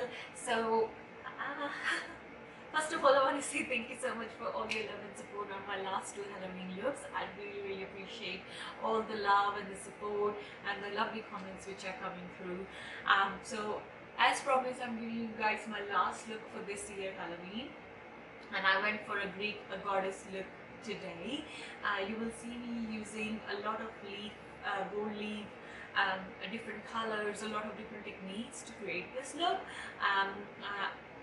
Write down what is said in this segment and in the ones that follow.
channel. So first of all, I want to say thank you so much for all your love and support on my last 2 Halloween looks. I really appreciate all the love and the support and the lovely comments which are coming through. So as promised, I'm giving you guys my last look for this year Halloween, and I went for a Greek goddess look today. You will see me using a lot of gold leaf, different colors, a lot of different techniques to create this look.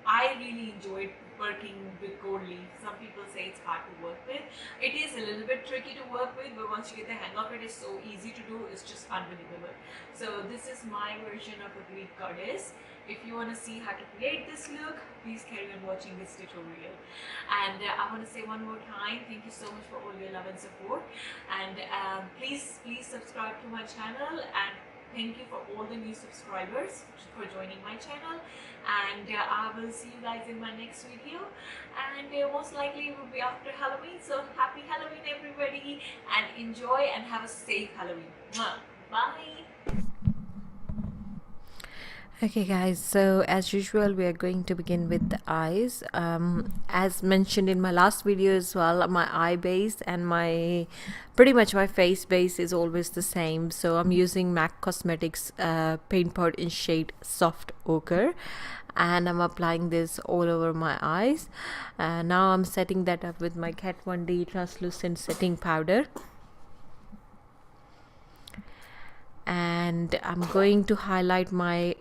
I really enjoyed working with gold leaf. Some people say it's hard to work with. It is a little bit tricky to work with, but once you get the hang of it, it's so easy to do. It's just unbelievable. So this is my version of a Greek goddess. If you want to see how to create this look, please carry on watching this tutorial. And I want to say one more time, thank you so much for all your love and support. And please subscribe to my channel, and thank you for all the new subscribers for joining my channel. And I will see you guys in my next video, and most likely it will be after Halloween. So happy Halloween everybody, and enjoy and have a safe Halloween. Bye. Okay guys, so as usual we are going to begin with the eyes. As mentioned in my last video as well, my eye base and pretty much my face base is always the same. So I'm using MAC Cosmetics paint pot in shade Soft Ochre, and I'm applying this all over my eyes. Now I'm setting that up with my Kat 1D translucent setting powder, and I'm going to highlight my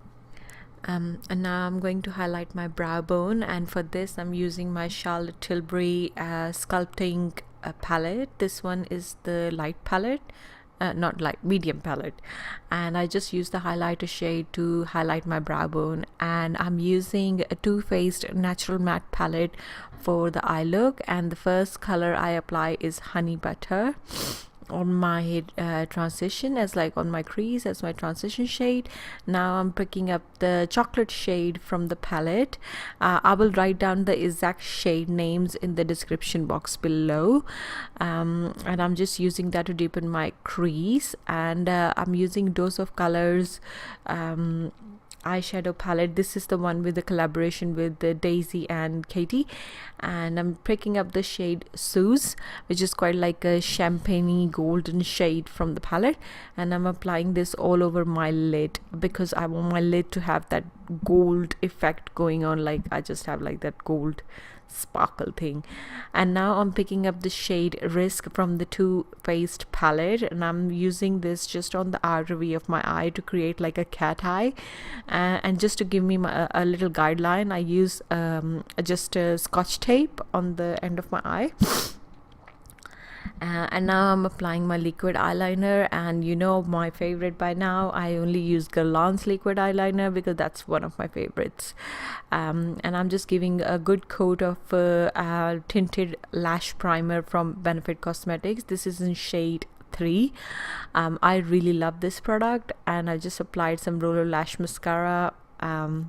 and now I'm going to highlight my brow bone, and for this I'm using my Charlotte Tilbury sculpting palette. This one is the light palette, not light, medium palette, and I just use the highlighter shade to highlight my brow bone. And I'm using a Too Faced natural matte palette for the eye look, and the first color I apply is Honey Butter on my transition, as like on my crease, as my transition shade. Now I'm picking up the chocolate shade from the palette. I will write down the exact shade names in the description box below, and I'm just using that to deepen my crease. And I'm using Dose of Colors eyeshadow palette. This is the one with the collaboration with Daisy and Katie, and I'm picking up the shade Suze, which is quite like a champagne golden shade from the palette, and I'm applying this all over my lid because I want my lid to have that gold effect going on, like I just have like that gold sparkle thing. And now I'm picking up the shade Risk from the Too Faced palette, and I'm using this just on the artery of my eye to create like a cat eye, and just to give me a little guideline, I use just a Scotch tape on the end of my eye. And now I'm applying my liquid eyeliner, and you know my favorite by now, I only use Guerlain's liquid eyeliner because that's one of my favorites. And I'm just giving a good coat of tinted lash primer from Benefit Cosmetics. This is in shade 3. I really love this product, and I just applied some roller lash mascara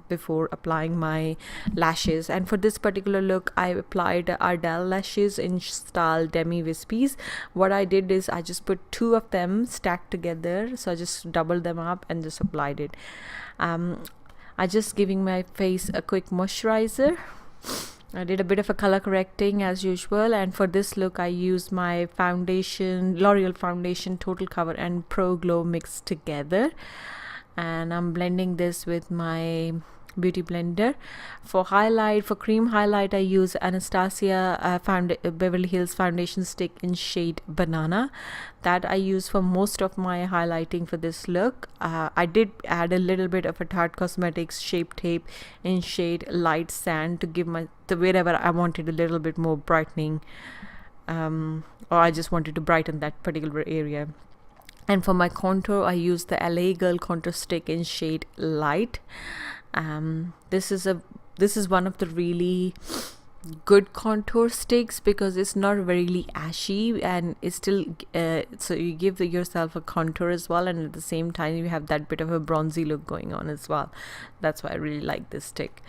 before applying my lashes. And for this particular look I applied Ardell lashes in style Demi Wispies. What I did is I just put 2 of them stacked together, so I just doubled them up and just applied it. I just giving my face a quick moisturizer. I did a bit of a color correcting as usual, and for this look I used my foundation, L'Oreal foundation Total Cover and Pro Glow mixed together, and I'm blending this with my beauty blender. For highlight, for cream highlight, I use Anastasia Beverly Hills foundation stick in shade Banana. That I use for most of my highlighting for this look. I did add a little bit of a Tarte Cosmetics Shape Tape in shade Light Sand to give wherever I wanted a little bit more brightening, or I just wanted to brighten that particular area. And for my contour I use the LA Girl contour stick in shade Light. This is one of the really good contour sticks because it's not really ashy, and it's still so you give yourself a contour as well, and at the same time you have that bit of a bronzy look going on as well. That's why I really like this stick.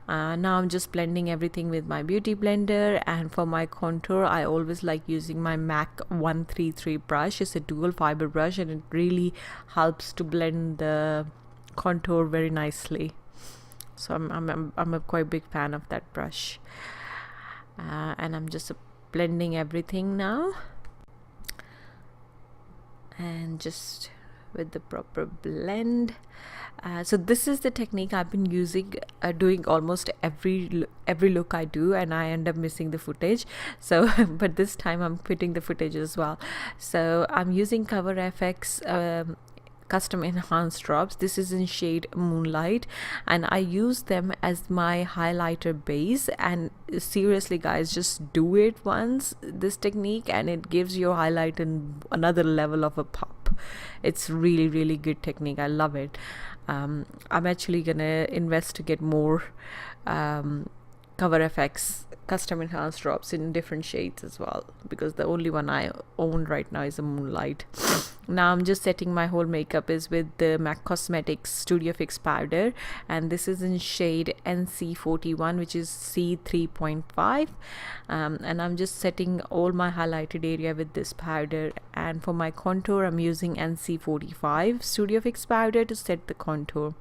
Now I'm just blending everything with my beauty blender, and for my contour I always like using my MAC 133 brush. It's a dual fiber brush, and it really helps to blend the contour very nicely. So I'm a quite big fan of that brush. And I'm just blending everything now, and just with the proper blend. So this is the technique I've been using, doing almost every look I do, and I end up missing the footage. So but this time I'm putting the footage as well. So I'm using Cover FX custom enhanced drops. This is in shade Moonlight, and I use them as my highlighter base. And seriously guys, just do it once, this technique, and it gives your highlight another level of a pop. It's really good technique. I love it. I'm actually gonna invest to get more Cover FX custom enhanced drops in different shades as well, because the only one I own right now is a Moonlight. Now I'm just setting my whole makeup is with the MAC Cosmetics Studio Fix powder, and this is in shade NC41, which is C3.5, and I'm just setting all my highlighted area with this powder. And for my contour, I'm using NC45 Studio Fix powder to set the contour.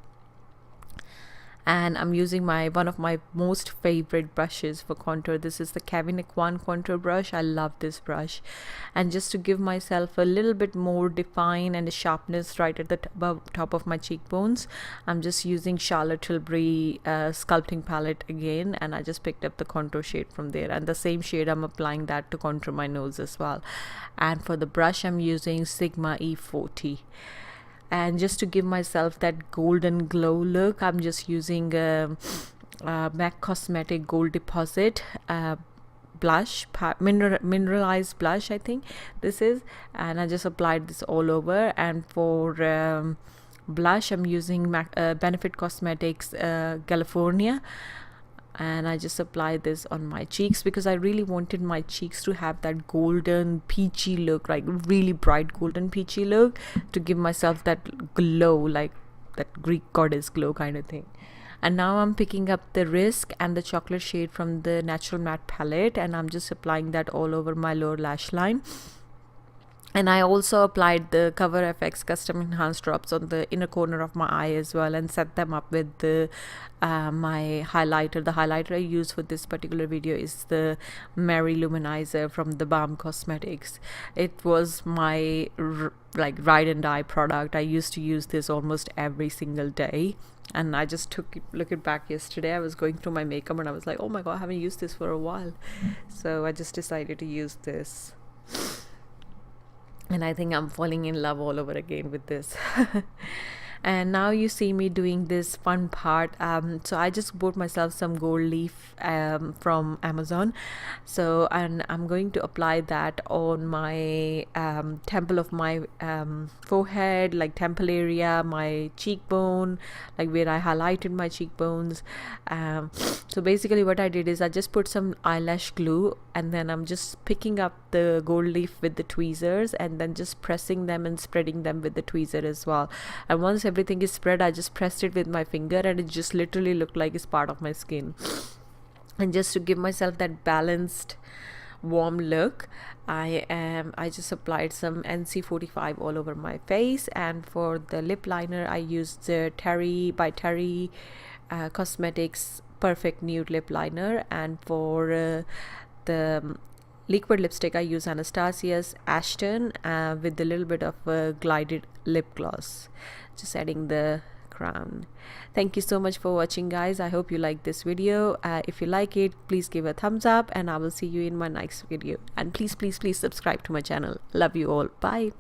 And I'm using one of my most favorite brushes for contour. This is the Kevin Kwan contour brush. I love this brush. And just to give myself a little bit more define and a sharpness right at the top of my cheekbones, I'm just using Charlotte Tilbury sculpting palette again, and I just picked up the contour shade from there, and the same shade I'm applying that to contour my nose as well. And for the brush, I'm using Sigma E40. And just to give myself that golden glow look, I'm just using MAC Cosmetic Gold Deposit blush, mineralized blush, I think this is, and I just applied this all over. And for blush, I'm using Benefit Cosmetics California, and I just applied this on my cheeks because I really wanted my cheeks to have that golden peachy look, like really bright golden peachy look, to give myself that glow, like that Greek goddess glow kind of thing. And now I'm picking up the Risk and the chocolate shade from the Natural Matte palette, and I'm just applying that all over my lower lash line. And I also applied the Cover FX custom enhanced drops on the inner corner of my eye as well, and set them up with the my highlighter. The highlighter I use for this particular video is the Mary Luminizer from the Balm Cosmetics. It was my like ride and die product. I used to use this almost every single day, and I just look it back yesterday. I was going through my makeup and I was like, oh my god, I haven't used this for a while. So I just decided to use this. And I think I'm falling in love all over again with this. And now you see me doing this fun part. So I just bought myself some gold leaf from Amazon. So, and I'm going to apply that on my temple of my forehead, like temple area, my cheekbone, like where I highlighted my cheekbones. So basically what I did is I just put some eyelash glue, and then I'm just picking up the gold leaf with the tweezers, and then just pressing them and spreading them with the tweezer as well. And once everything is spread, I just pressed it with my finger, and it just literally looked like it's part of my skin. And just to give myself that balanced warm look, I just applied some NC45 all over my face. And for the lip liner, I used the Tarte Cosmetics Perfect Nude Lip Liner. And for the liquid lipstick, I use Anastasia's Ashton with a little bit of glided lip gloss, just adding the crown. Thank you so much for watching, guys. I hope you like this video. If you like it, please give a thumbs up, and I will see you in my next video. And please subscribe to my channel. Love you all. Bye.